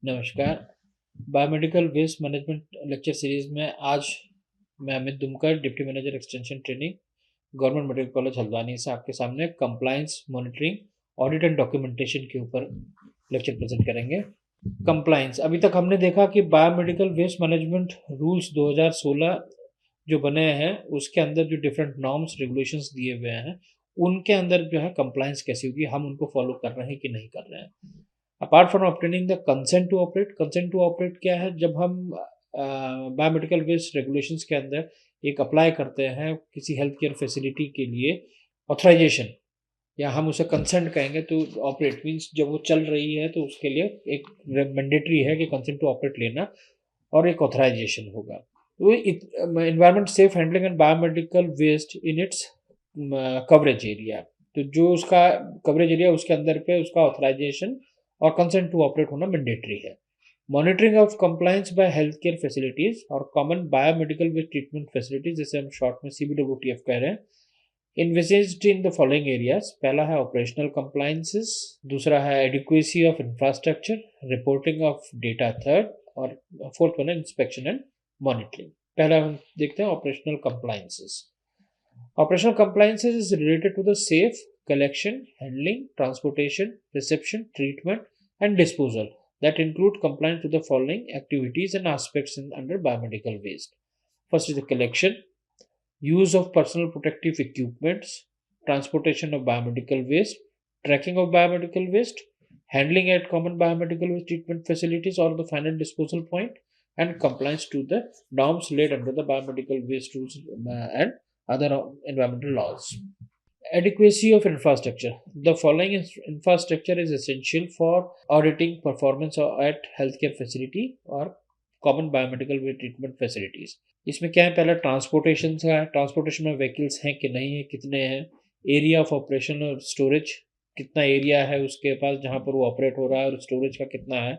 नमस्कार। Biomedical waste management lecture series में आज मैं Amit Dumkar, deputy manager extension training, government medical college Haldwani से आपके सामने compliance monitoring, audit and documentation के ऊपर लेक्चर प्रेजेंट करेंगे। कंप्लायंस, अभी तक हमने देखा कि बायोमेडिकल वेस्ट मैनेजमेंट रूल्स 2016 जो बने हैं उसके अंदर जो डिफरेंट नॉर्म्स रेगुलेशंस दिए हुए हैं उनके अंदर जो है कंप्लायंस कैसी होगी, हम उनको फॉलो कर रहे हैं कि नहीं कर रहे हैं। Apart from obtaining the consent to operate क्या है? जब हम बायोमेडिकल वेस्ट रेगुलेशंस के अंदर एक अप्लाई करते हैं किसी हेल्थ केयर फैसिलिटी के लिए ऑथराइजेशन, या हम उसे कंसेंट कहेंगे, तो ऑपरेट मीन्स जब वो चल रही है तो उसके लिए एक मैंडेटरी है कि कंसेंट टू ऑपरेट लेना और एक ऑथराइजेशन होगा। तो environment safe handling and biomedical waste in its coverage area, तो जो उसका कवरेज एरिया उसके अंदर पे उसका ऑथराइजेशन और कंसेंट टू ऑपरेट होना मैंडेटरी है। Monitoring of compliance by health care facilities और common biomedical waste treatment facilities, जैसे हम शॉर्ट में CBWTF कह रहे हैं, envisaged in the following areas. पहला है ऑपरेशनल कंप्लायंसेस, दूसरा है adequacy of infrastructure, reporting of data third, और फोर्थ वन है इंस्पेक्शन एंड मॉनिटरिंग। पहला हम देखते हैं operational compliances. Operational compliances is related to the safe collection, handling, transportation, reception, treatment, and disposal that include compliance to the following activities and aspects under biomedical waste. First is the collection, use of personal protective equipments, transportation of biomedical waste, tracking of biomedical waste, handling at common biomedical waste treatment facilities or the final disposal point, and compliance to the norms laid under the biomedical waste rules and other environmental laws. Adequacy of infrastructure. The following infrastructure is essential for auditing performance at healthcare facility or common biomedical waste treatment facilities. इसमें क्या है? पहला transportation का है, transportation में vehicles हैं कि नहीं है, कितने हैं, एरिया ऑफ ऑपरेशन और स्टोरेज, कितना एरिया है उसके पास जहाँ पर वो ऑपरेट हो रहा है और स्टोरेज का कितना है,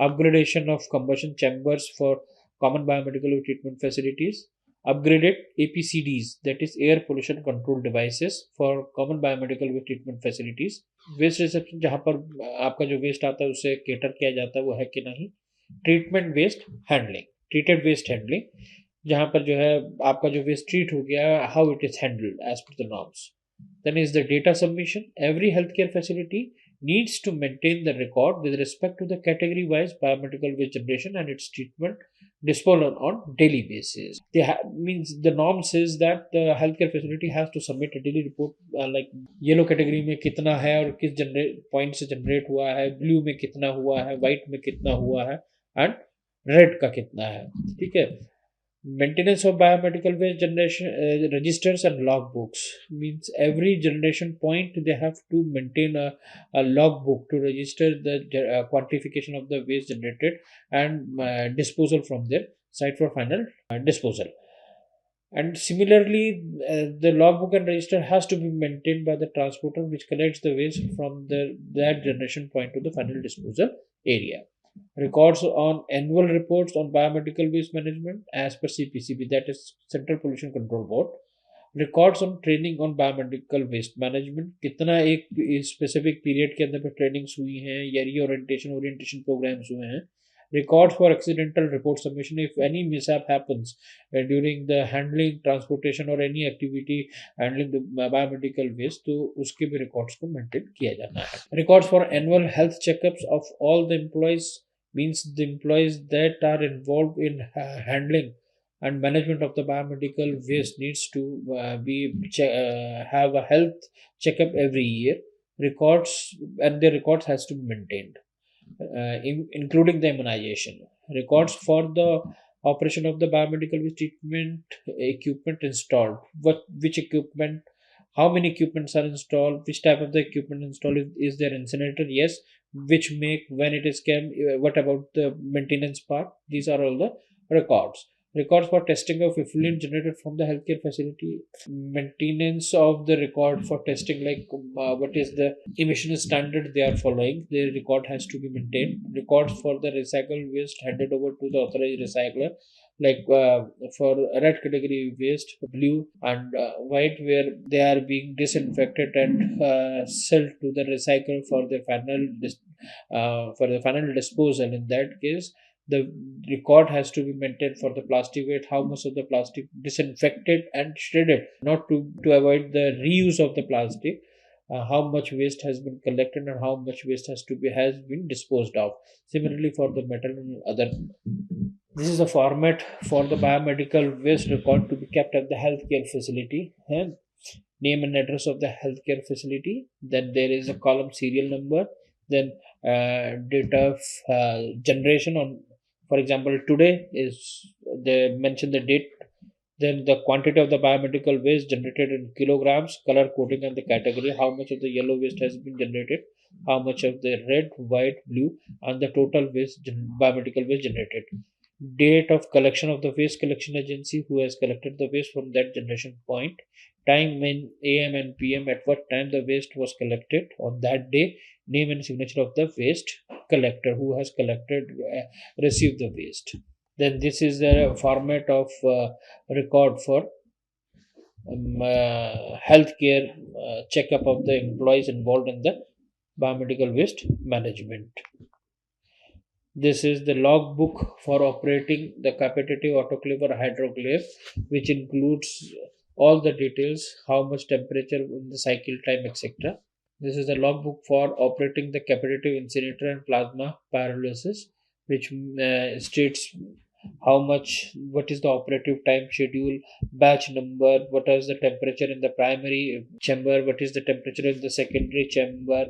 upgradation of combustion chambers for common biomedical treatment facilities, upgraded APCDs, that is air pollution control devices for common biomedical waste treatment facilities, waste reception जहाँ पर आपका जो वेस्ट आता है उसे केटर किया जाता है वो है कि नहीं, treatment waste handling, treated waste handling, जहाँ पर जो है आपका जो वेस्ट ट्रीट हो गया, how it is handled as per the norms. Then is the data submission. Every healthcare facility needs to maintain the record with respect to the category wise biomedical waste generation and its treatment disposal on daily basis. Means the norm says that the healthcare facility has to submit a daily report, like yellow category में कितना है और किस point से generate हुआ है, blue में कितना हुआ है, व्हाइट में कितना हुआ है, एंड रेड का कितना है. ठीक है. Maintenance of biomedical waste generation registers and logbooks, means every generation point they have to maintain a logbook to register the quantification of the waste generated and disposal from their site for final disposal. And similarly, the logbook and register has to be maintained by the transporter which collects the waste from that generation point to the final disposal area. Records on annual reports on biomedical waste management as per CPCB, that is Central Pollution Control Board. Records on training on biomedical waste management, कितना एक specific period के अंदर पे trainings हुई हैं या orientation programmes हुए हैं. Records for accidental report submission if any mishap happens during the handling, transportation or any activity handling the biomedical waste, तो उसके भी records को maintain किया जाना है. Records for annual health checkups of all the employees, means the employees that are involved in handling and management of the biomedical waste needs to have a health checkup every year. Records and their records has to be maintained, including the immunization. Records for the operation of the biomedical waste treatment equipment installed. Which equipment, how many equipments are installed, which type of the equipment installed, is there incinerator, yes, which make, when it is came, what about the maintenance part, these are all the records. Records for testing of effluent generated from the healthcare facility, maintenance of the record for testing, like what is the emission standard they are following, their record has to be maintained. Records for the recycled waste handed over to the authorized recycler, like for red category waste, blue and white, where they are being disinfected and sold to the recycle for the final disposal. In that case, the record has to be maintained for the plastic weight, how much of the plastic disinfected and shredded, not to avoid the reuse of the plastic, how much waste has been collected and how much waste has been disposed of. Similarly, for the metal and other, this is a format for the biomedical waste record to be kept at the healthcare facility. And name and address of the healthcare facility. Then there is a column serial number. Then date of generation. On, for example, today is they mention the date. Then the quantity of the biomedical waste generated in kilograms, color coding and the category, how much of the yellow waste has been generated, how much of the red, white, blue, and the total biomedical waste generated. Date of collection of the waste collection agency who has collected the waste from that generation point. Time in AM and PM at what time the waste was collected on that day. Name and signature of the waste collector who has received the waste. Then this is the format of record for healthcare checkup of the employees involved in the biomedical waste management. This is the logbook for operating the capitative autoclave or hydroclave, which includes all the details, how much temperature in the cycle time, etc. This is the logbook for operating the capitative incinerator and plasma pyrolysis, which states how much, what is the operative time schedule, batch number, what is the temperature in the primary chamber, what is the temperature in the secondary chamber,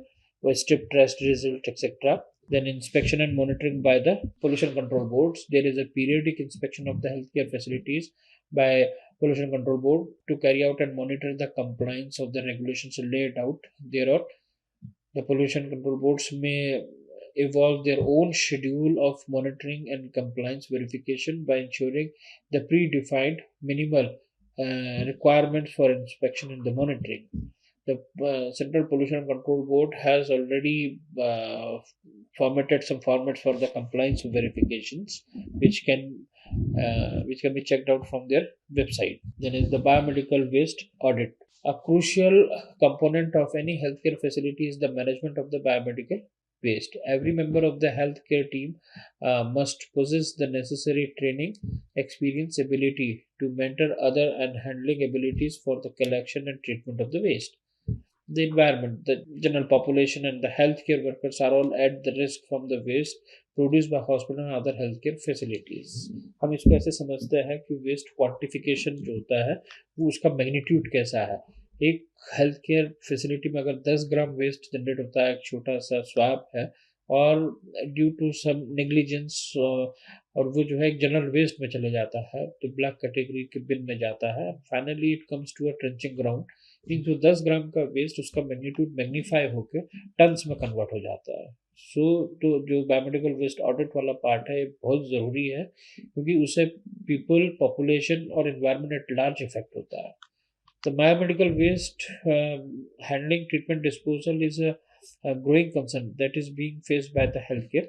strip test result, etc. Then inspection and monitoring by the pollution control boards. There is a periodic inspection of the healthcare facilities by pollution control board to carry out and monitor the compliance of the regulations laid out thereon. The pollution control boards may evolve their own schedule of monitoring and compliance verification by ensuring the predefined minimal requirements for inspection and the monitoring. The Central Pollution Control Board has already formatted some formats for the compliance verifications, which can be checked out from their website. Then is the biomedical waste audit. A crucial component of any healthcare facility is the management of the biomedical waste. Every member of the healthcare team must possess the necessary training, experience, ability to mentor other and handling abilities for the collection and treatment of the waste. The environment, the general population, and the healthcare workers are all at the risk from the waste produce by hospital and other health care facilities. हम इसको ऐसे समझते हैं कि waste quantification जो होता है वो उसका मैग्नीट्यूड कैसा है. एक हेल्थ केयर फैसिलिटी में अगर 10 ग्राम वेस्ट जनरेट होता है, एक छोटा सा स्वैप है, और ड्यू टू सम नेग्लिजेंस और वो जो है एक जनरल वेस्ट में चले जाता है, तो ब्लैक कैटेगरी के बिन में जाता है. Finally it comes to a trenching ground. इन जो 10 ग्राम का वेस्ट उसका मैग्नीट्यूड मैग्नीफाई होकर टन्स में कन्वर्ट हो जाता है. तो जो बायोमेडिकल वेस्ट ऑडिट वाला पार्ट है बहुत ज़रूरी है, क्योंकि उससे पीपल, पॉपुलेशन और एनवायरनमेंट एट लार्ज इफेक्ट होता है. The biomedical waste handling, treatment, disposal is a growing concern that is being faced by the healthcare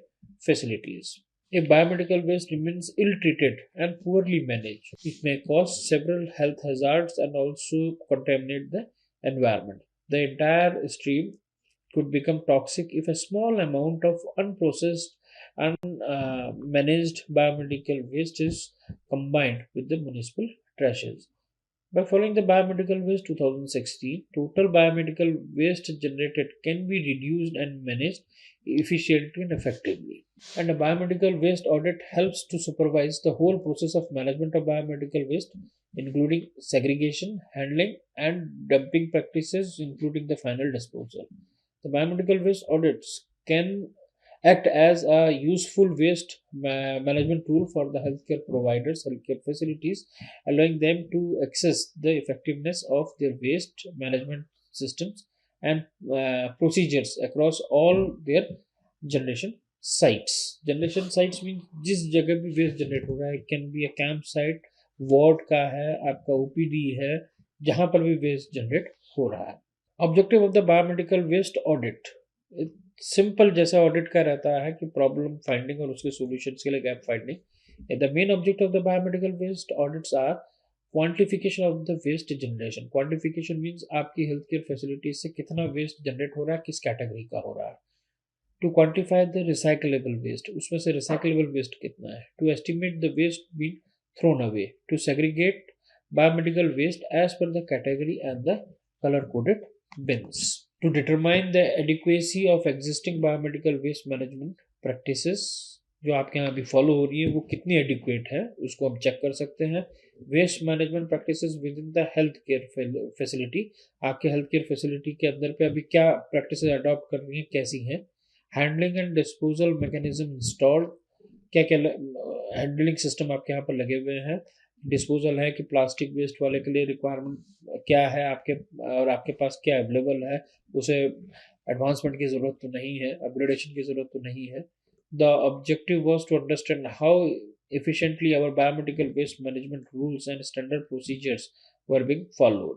facilities. If biomedical waste remains ill-treated and poorly managed, it may cause several health hazards and also contaminate the environment. The entire stream could become toxic if a small amount of unprocessed and managed biomedical waste is combined with the municipal trashes. By following the Biomedical Waste 2016, total biomedical waste generated can be reduced and managed efficiently and effectively. And a biomedical waste audit helps to supervise the whole process of management of biomedical waste, including segregation, handling, and dumping practices, including the final disposal. The biomedical waste audits can act as a useful waste management tool for the healthcare providers, healthcare facilities, allowing them to assess the effectiveness of their waste management systems and procedures across all their generation sites. Generation sites means जिस जगह भी waste generate हो रहा है, can be a camp site, ward का है, आपका OPD है, जहाँ पर भी वेस्ट जनरेट हो रहा है. Objective of the biomedical waste audit simple जैसा ऑडिट का रहता है कि प्रॉब्लम फाइंडिंग और उसके सॉल्यूशंस के लिए gap finding. The main object of the biomedical waste audits are quantification of the waste generation. Quantification means आपकी हेल्थ केयर फैसिलिटीज से कितना वेस्ट जनरेट हो रहा है, किस कैटेगरी का हो रहा है. To quantify the recyclable waste, उसमें से रिसाइकलेबल वेस्ट कितना है. To estimate the waste been thrown away. To segregate biomedical waste as per the category and the color coded bins. To determine the adequacy of existing biomedical waste management practices, जो आपके यहाँ अभी follow हो रही है वो कितनी adequate है उसको हम चेक कर सकते हैं. Waste management practices within the health care facility, आपके हेल्थ केयर फैसिलिटी के अंदर पे अभी क्या प्रैक्टिसेस अडॉप्ट कर रही हैं, कैसी हैं. Handling and disposal mechanism installed, क्या क्या हैंडलिंग सिस्टम आपके यहाँ पर लगे हुए हैं. डिस्पोजल है कि प्लास्टिक वेस्ट वाले के लिए रिक्वायरमेंट क्या है आपके, और आपके पास क्या अवेलेबल है, उसे एडवांसमेंट की ज़रूरत तो नहीं है, अपग्रेडेशन की ज़रूरत तो नहीं है. The objective was to understand how efficiently our biomedical waste management rules and standard procedures were being followed.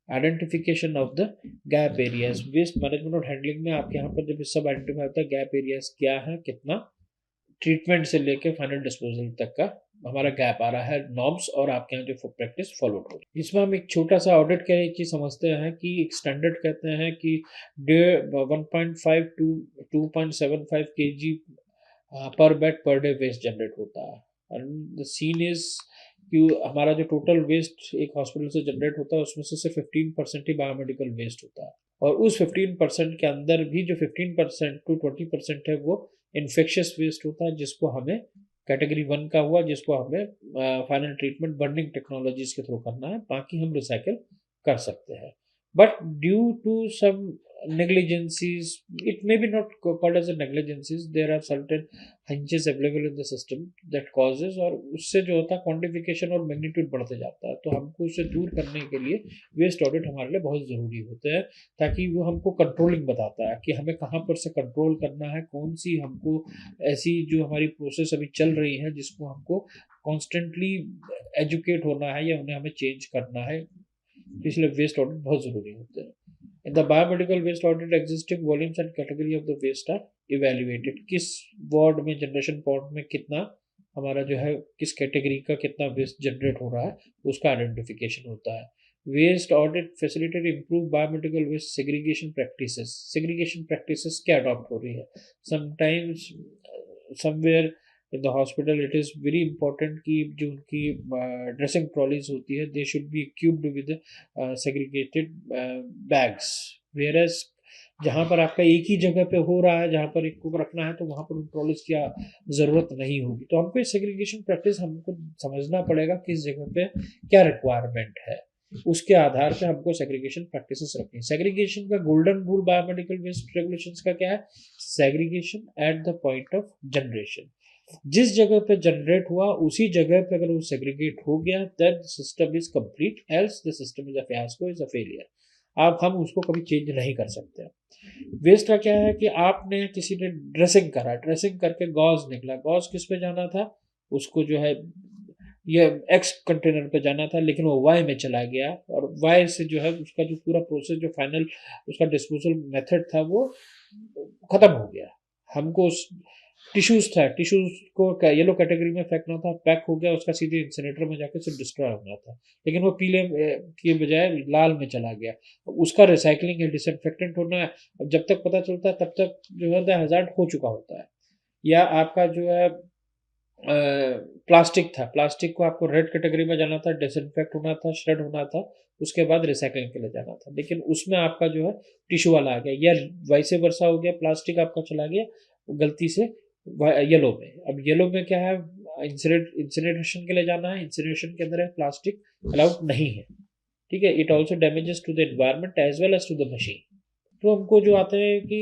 Identification of the gap areas, waste management और handling में आपके यहाँ पर जब सब आइडेंटिफाई होता है गैप एरियाज क्या है, कितना ट्रीटमेंट से लेके फाइनल डिस्पोजल तक का हमारा गैप आ रहा है, नॉर्म्स और आपके यहाँ जो प्रैक्टिस फॉलो हो. इसमें हम एक छोटा सा ऑडिट के एक चीज समझते हैं कि एक स्टैंडर्ड कहते हैं कि 1.5 to 2.75 kg per bed per day waste generate होता है. एंड द सीन इज कि हमारा जो टोटल वेस्ट एक हॉस्पिटल से जनरेट होता है उसमें से सिर्फ 15% ही बायोमेडिकल वेस्ट होता है, और उस 15% के अंदर भी जो 15% to 20% है वो इन्फेक्शियस वेस्ट होता है, जिसको हमें कैटेगरी 1 का हुआ, जिसको हमें फाइनल ट्रीटमेंट बर्निंग टेक्नोलॉजीज के थ्रू करना है. बाकी हम रिसाइकिल कर सकते हैं. But due to some negligencies, it may be not called as a negligencies, there are certain hunches available in the system that causes, और उससे जो होता है क्वांटिफिकेशन और मैग्नीट्यूड बढ़ते जाता है. तो हमको उसे दूर करने के लिए वेस्ट ऑडिट हमारे लिए बहुत ज़रूरी होते हैं, ताकि वो हमको कंट्रोलिंग बताता है कि हमें कहाँ पर से कंट्रोल करना है, कौन सी हमको ऐसी जो हमारी प्रोसेस अभी चल रही है जिसको हमको कॉन्स्टेंटली एजुकेट होना है या उन्हें हमें चेंज करना है. इसलिए वेस्ट ऑडिट बहुत ज़रूरी होते हैं. In the biomedical waste audit, existing volumes and category of the waste are evaluated. किस वार्ड में, जनरेशन पॉइंट में कितना हमारा जो है किस कैटेगरी का कितना वेस्ट जनरेट हो रहा है उसका आइडेंटिफिकेशन होता है. Waste audit facilitate improve biomedical waste segregation practices. Segregation practices क्या अडॉप्ट हो रही है. Sometimes somewhere in the hospital it is very important कि जो उनकी ड्रेसिंग ट्रॉलीज होती है they should be equipped with segregated bags, whereas जहाँ पर आपका एक ही जगह पे हो रहा है, जहाँ पर एक को रखना है तो वहाँ पर उन ट्रॉलीज की ज़रूरत नहीं होगी. तो हमको सेग्रीगेशन प्रैक्टिस हमको समझना पड़ेगा किस जगह पे क्या रिक्वायरमेंट है, उसके आधार पे हमको सेग्रीगेशन प्रैक्टिसेस रखनी है. सेग्रीगेशन का golden rule biomedical waste regulations का क्या है. Segregation at the point of generation. जिस जगह पे जनरेट हुआ उसी जगह पे अगर वो सेग्रीगेट हो गया then system is complete, else the system is a fiasco, is a failure. आप हम उसको कभी चेंज नहीं कर सकते. वेस्ट का क्या है कि आपने किसी ने ड्रेसिंग करा, ड्रेसिंग करके गॉज निकला, गॉज किस पे जाना था, उसको जो है ये एक्स कंटेनर पे जाना था, लेकिन वो वाई में चला गया, और वाई से जो है उसका जो पूरा प्रोसेस जो फाइनल उसका डिस्पोजल मेथड था वो खत्म हो गया. हमको टिश्यूज था, टिश्यूज को येलो कैटेगरी में फेंकना था, पैक हो गया, उसका सीधे इंसिनेटर में जाकर सिर्फ डिस्ट्रॉय होना था, लेकिन वो पीले के बजाय लाल में चला गया. उसका रिसाइकलिंग है, डिसइंफेक्टेंट होना है. जब तक पता चलता है तब तक जो है हजार्ड हो चुका होता है. या आपका जो है प्लास्टिक था, प्लास्टिक को आपको रेड कैटेगरी में जाना था, डिसइंफेक्ट होना था, श्रेड होना था, उसके बाद रिसाइकलिंग के लिए जाना था, लेकिन उसमें आपका जो है टिश्यू वाला आ गया, या वैसे वर्षा हो गया, प्लास्टिक आपका चला गया गलती से येलो में. अब येलो में क्या है, इंसिनरेशन के लिए जाना है, इंसिनरेशन के अंदर है प्लास्टिक अलाउड नहीं है. ठीक है. It also damages to the environment as well as to the machine. तो हमको जो आते हैं कि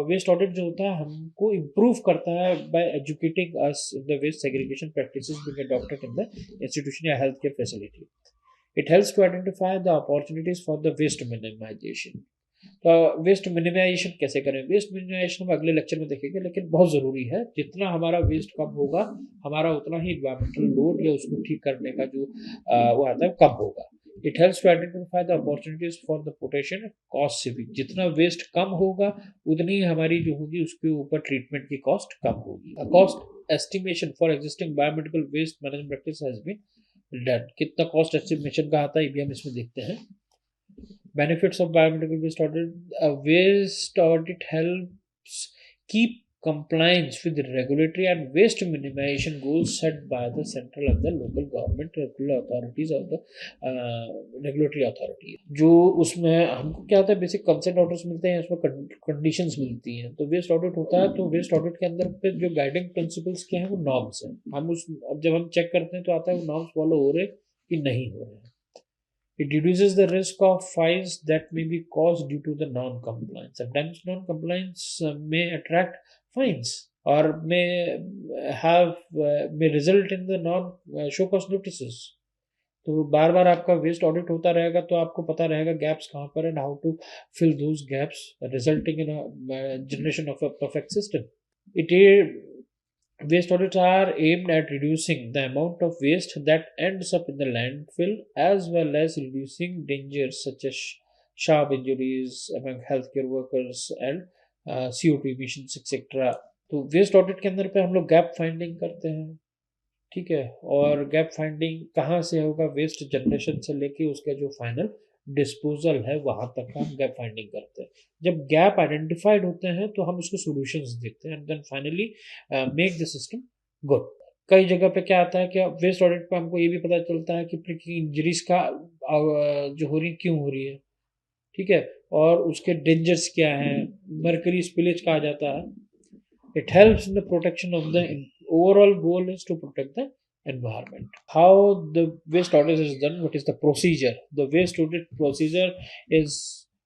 वेस्ट ऑडिट जो होता है हमको इम्प्रूव करता है by educating us in the waste segregation practices being adopted in the institution या health care facility. It helps to identify the opportunities for the waste minimisation. तो वेस्ट मिनिमाइजेशन कैसे करें. वेस्ट मिनिमाइजेशन हम अगले lecture में देखेंगे, लेकिन बहुत ज़रूरी है. जितना हमारा वेस्ट कम होगा हमारा उतना ही इन्वायरमेंटल लोड या उसको ठीक करने का जो वो आता है कम होगा. It helps to identify the opportunities for the पोटेशन कॉस्ट सेविंग। जितना वेस्ट कम होगा उतनी ही हमारी जो होगी उसके ऊपर ट्रीटमेंट की कॉस्ट कम होगी। Cost estimation for existing biomedical waste management practice has been done. कितना कॉस्ट एस्टिमेशन का आता है ये भी हम इसमें देखते हैं। Benefits of biomedical waste audit. A waste audit helps keep compliance with the regulatory and waste minimization goals set by the central and the local government regular authorities or the regulatory authority। जो उसमें हमको क्या होता है, basic consent orders मिलते हैं, उसमें conditions मिलती हैं। तो वेस्ट ऑडिट होता है, तो वेस्ट ऑडिट के अंदर पे जो गाइडिंग प्रिंसिपल्स क्या है वो नॉर्म्स हैं। हम उस अब जब हम चेक करते हैं तो आता है वो नॉर्म्स फॉलो हो रहे कि नहीं हो रहे हैं। It reduces the risk of fines that may be caused due to the non-compliance. Sometimes non-compliance may attract fines or may result in the non show cause notices. तो बार बार आपका वेस्ट ऑडिट होता रहेगा तो आपको पता रहेगा गैप्स कहाँ पर and how to fill those gaps resulting in generation of a perfect system. It Waste audits are aimed at reducing the amount of waste that ends up in the landfill as well as reducing dangers such as sharp injuries among healthcare workers and CO2 emissions etc. तो waste audit के अंदर पे हम लोग gap finding करते हैं, ठीक है। और गैप फाइंडिंग कहाँ से होगा, वेस्ट जनरेशन से लेके उसका जो फाइनल डिस्पोजल है वहां तक का हम गैप फाइंडिंग करते हैं। जब गैप आइडेंटिफाइड होते हैं तो हम उसको सॉल्यूशंस देते हैं and then finally make the system good. कई जगह पे क्या आता है कि वेस्ट ऑडिट पे हमको ये भी पता चलता है कि इंजरीज का जो हो रही क्यों हो रही है, ठीक है, और उसके डेंजर्स क्या है, मर्करी स्पिलेज कहा जाता है। It helps in the protection of the overall goal is to protect the environment. How the waste audit is done, what is the procedure? The waste audit procedure is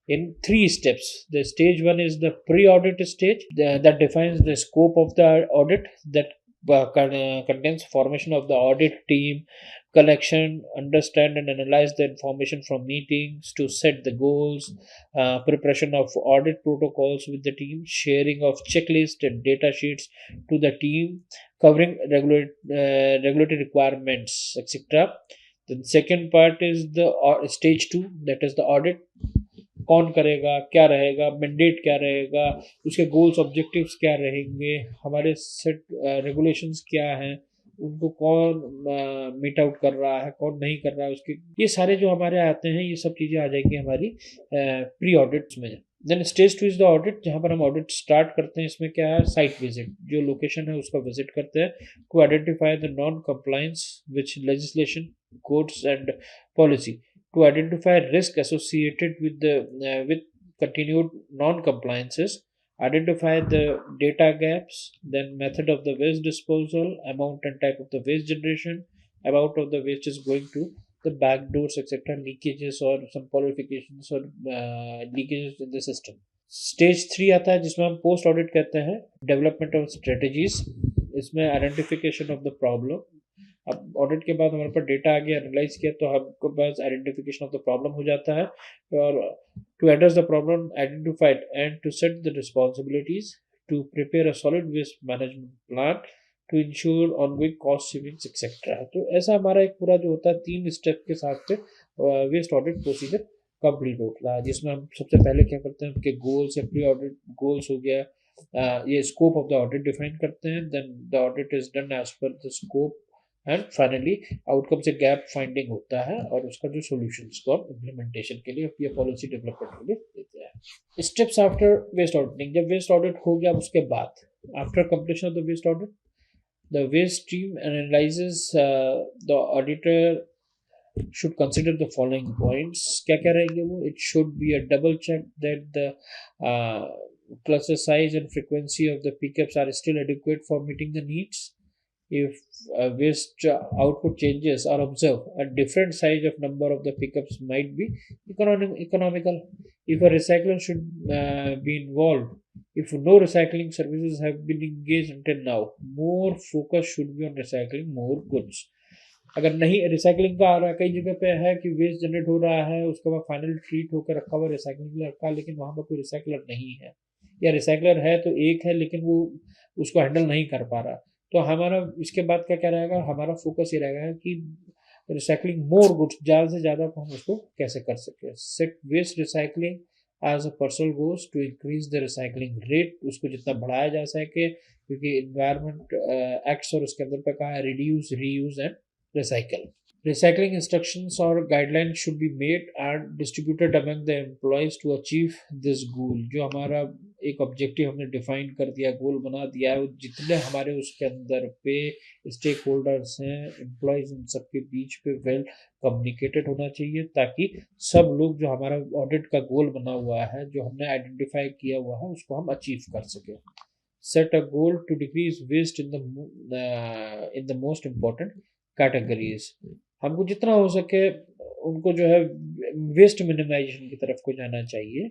in 3 steps. The stage 1 is the pre-audit stage that defines the scope of the audit, that contains formation of the audit team, collection, understand and analyze the information from meetings to set the goals, preparation of audit protocols with the team, sharing of checklist and data sheets to the team, covering regulatory requirements etc. The second part is the stage 2, that is the audit। कौन करेगा, क्या रहेगा, mandate क्या रहेगा, उसके goals objectives क्या रहेंगे, हमारे सेट रेगुलेशंस क्या हैं, उनको कौन मीट आउट कर रहा है, कौन नहीं कर रहा है, उसके ये सारे जो हमारे आते हैं ये सब चीज़ें आ जाएंगी हमारी प्री ऑडिट्स में। Then stage 2 is the audit, जहाँ पर हम ऑडिट स्टार्ट करते हैं। इसमें क्या है, साइट विजिट, जो लोकेशन है उसका विजिट करते हैं to identify the non compliance which legislation, codes and policy, to identify risk associated with continued non-compliances, identify the data gaps, then method of the waste disposal, amount and type of the waste generation, amount of the waste is going to the back doors etc., leakages or some qualifications or leakages in the system. Stage 3 आता है जिसमें हम post audit कहते हैं, development of strategies. इसमें identification of the problem. अब audit के बाद हमारे पास डेटा आ गया, एनालाइज किया, तो हमको पास आइडेंटिफिकेशन ऑफ द प्रॉब्लम हो जाता है, और to address the problem identified and to set the responsibilities, to prepare a solid waste management plan, to ensure ongoing cost savings etcetera. तो ऐसा हमारा एक पूरा जो होता है 3 स्टेप के साथ से वेस्ट ऑडिट प्रोसीजर कंप्लीट होता है, जिसमें हम सबसे पहले क्या करते हैं, उनके गोल्स या प्री ऑडिट गोल्स हो गया, ये scope of the audit define करते हैं, then the audit is done as per the scope, and finally outcome से गैप फाइंडिंग होता है और उसका जो सॉल्यूशंस को हम इम्प्लीमेंटेशन के लिए या पॉलिसी डेवलपमेंट के लिए देते हैं। स्टेप्स आफ्टर वेस्ट ऑडिटिंग, जब वेस्ट ऑडिट हो गया उसके बाद, after completion of the waste audit, the waste team analyses, the auditor should consider the following points। क्या क्या रहेंगे वो, it should be a double check that the cluster size and frequency of the pickups are still adequate for meeting the needs। If waste output changes are observed, a different size of number of the pickups might be economical। If a recycler should be involved, if no recycling services have been engaged until now, more focus should be on recycling more goods। अगर नहीं recycling का आ रहा है, कई जगह पे है कि वेस्ट जनरेट हो रहा है, उसके बाद फाइनल ट्रीट होकर रखा हुआ रिसाइकलिंग के लिए रखा है, लेकिन वहाँ पर कोई रिसाइकलर नहीं है, या रिसाइकलर है तो एक है लेकिन वो उसको हैंडल नहीं कर पा रहा, तो हमारा इसके बाद क्या क्या रहेगा, हमारा फोकस ये रहेगा कि रिसाइकलिंग मोर गुड्स, ज़्यादा से ज़्यादा हम उसको कैसे कर सकें। Set waste recycling as a personal goals to increase the recycling rate, उसको जितना बढ़ाया जा सके, क्योंकि इन्वायरमेंट एक्ट्स और उसके अंदर पे कहा है reduce, reuse and recycle. Recycling instructions or guidelines should be made and distributed among the employees to achieve this goal। जो हमारा एक ऑब्जेक्टिव हमने डिफाइन कर दिया, गोल बना दिया है, जितने हमारे उसके अंदर पे स्टेक होल्डर्स हैं, एम्प्लॉयज, उन सबके बीच पे वेल कम्युनिकेटेड होना चाहिए, ताकि सब लोग जो हमारा ऑडिट का गोल बना हुआ है, जो हमने आइडेंटिफाई किया हुआ है, उसको हम अचीव कर सकें। Set a goal to decrease waste in the most important categories. हमको जितना हो सके उनको जो है वेस्ट मिनिमाइजेशन की तरफ को जाना चाहिए।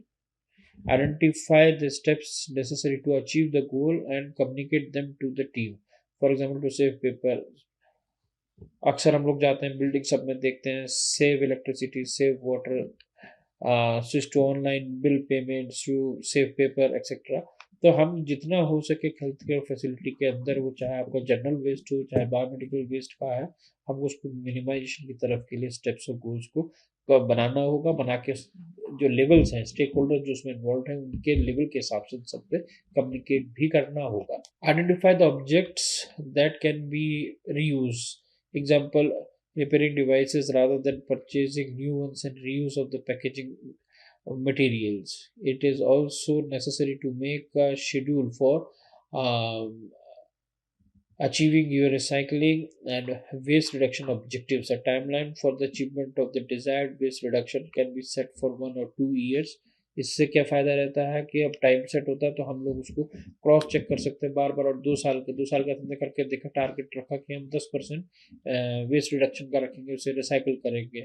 Identify the steps necessary to achieve the goal and communicate them to the team. For example to save paper, अक्सर हम लोग जाते हैं बिल्डिंग सब में देखते हैं save electricity, save water, switch to online bill payment, save paper etcetera. तो हम जितना हो सके हेल्थ केयर फैसिलिटी के अंदर, वो चाहे आपका जनरल वेस्ट हो चाहे बायोमेडिकल वेस्ट का है, हम उसको मिनिमाइजेशन की तरफ के लिए स्टेप्स और गोल्स को बनाना होगा। बना के जो लेवल्स हैं, स्टेक होल्डर जो उसमें इन्वॉल्व हैं, उनके लेवल के हिसाब से सब पे कम्युनिकेट भी करना होगा। Identify the objects that can be reuse, example repairing devices rather than purchasing new ones, and reuse of the packaging materials. It is also necessary to make a schedule for um, achieving your recycling and waste reduction objectives. A timeline for the achievement of the desired waste reduction can be set for 1 or 2 years। इससे क्या फ़ायदा रहता है कि अब time set होता है तो हम लोग उसको क्रॉस चेक कर सकते हैं बार बार, और 2 साल का हमने करके देखा, टारगेट रखा कि हम 10% वेस्ट रिडक्शन का रखेंगे, उसे रिसाइकिल करेंगे।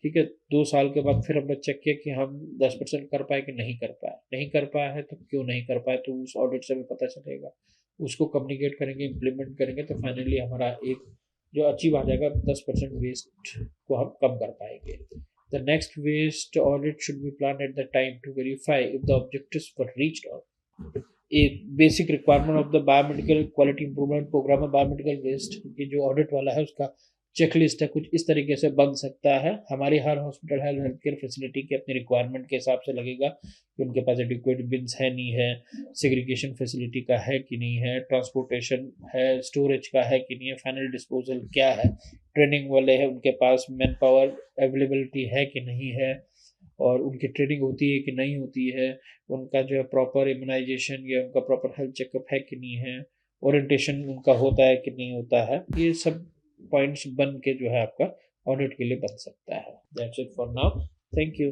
ठीक है, 2 साल के बाद फिर हमने चेक किया कि हम 10% कर पाए कि नहीं कर पाए। नहीं कर पाया है तो क्यों नहीं कर पाए, तो उस ऑडिट से हमें पता चलेगा, उसको कम्युनिकेट करेंगे, इम्प्लीमेंट करेंगे, तो फाइनली हमारा एक जो अचीव आ जाएगा, 10% वेस्ट को हम कम कर पाएंगे। The next waste audit should be plan at the time to verify if the objectives were reached और एक basic requirement of the biomedical quality improvement programme है। बायोमेडिकल वेस्ट की जो ऑडिट वाला है उसका चेकलिस्ट है, कुछ इस तरीके से बन सकता है। हमारी हर हॉस्पिटल है हेल्थ केयर फैसिलिटी के अपने रिक्वायरमेंट के हिसाब से लगेगा कि उनके पास एडिक्वेट बिन्स है नहीं है, सेग्रीगेशन फैसिलिटी का है कि नहीं है, ट्रांसपोर्टेशन है, स्टोरेज का है कि नहीं है, फाइनल डिस्पोजल क्या है, ट्रेनिंग वाले हैं उनके पास मैन पावर अवेलेबिलिटी है कि नहीं है, और उनकी ट्रेनिंग होती है कि नहीं होती है, उनका जो है प्रॉपर इम्यूनाइजेशन या उनका प्रॉपर हेल्थ चेकअप है कि नहीं है, ओरिएंटेशन उनका होता है कि नहीं होता है। ये सब पॉइंट्स बन के जो है आपका ऑडिट के लिए बन सकता है। That's it for now, thank you.